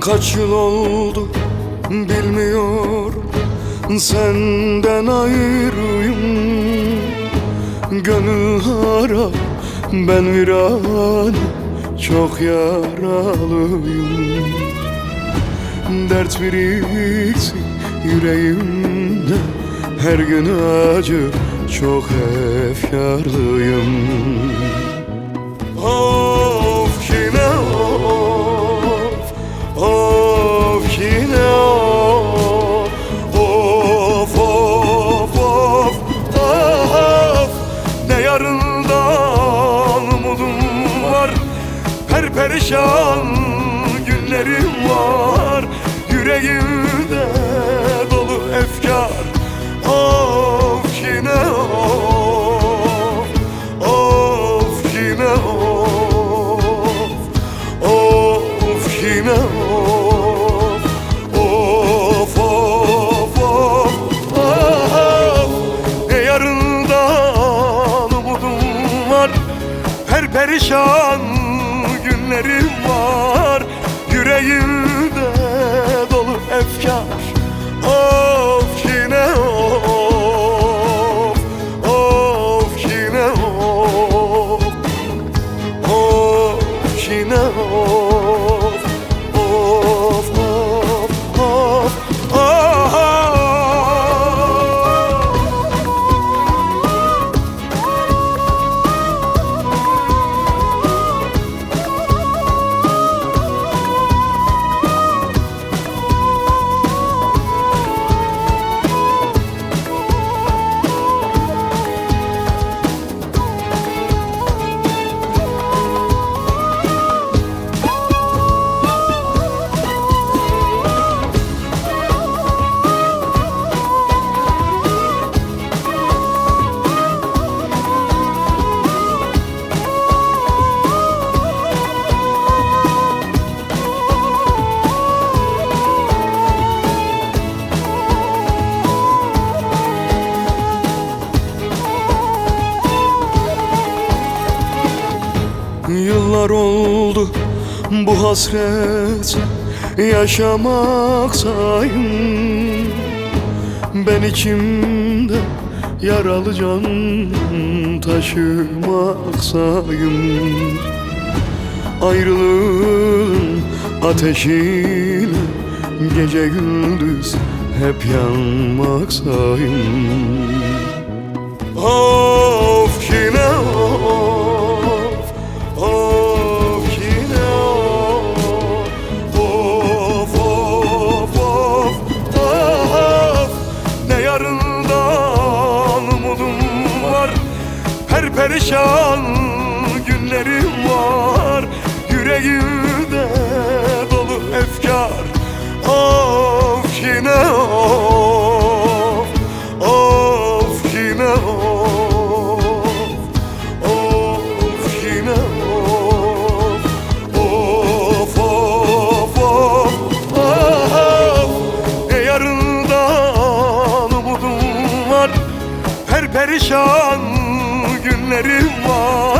Kaç yıl oldu bilmiyorum, senden ayrıyım. Gönül harap, ben virane, çok yaralıyım. Dert biriksin yüreğimde, her gün acı, çok efkarlıyım. Of yine of, of yine of, of of of of. Ne yarından umudum var, perperişan günlerim var. Yüreğimde dolu efkar. Of yine of, of yine of, of yine of, of of of of. Ne yarından umudum var, perperişan günlerim var. Yüreğimde dolu efkar. Of yine of, of yine of, of yine of, of of of of. Yıllar oldu bu hasret yaşamaktayım. Ben içimde yaralı can taşımaktayım. Ayrılığın ateşiyle gece gündüz hep yanmaktayım. Of yine of, of yine of, of of of. Ne yarından umudum var, perperişan günlerim var. Yüreğimde dolu efkar. Of yine of, of yine of, of yine of, of of of of. Ne yarından umudum var, perperişan günlerim var.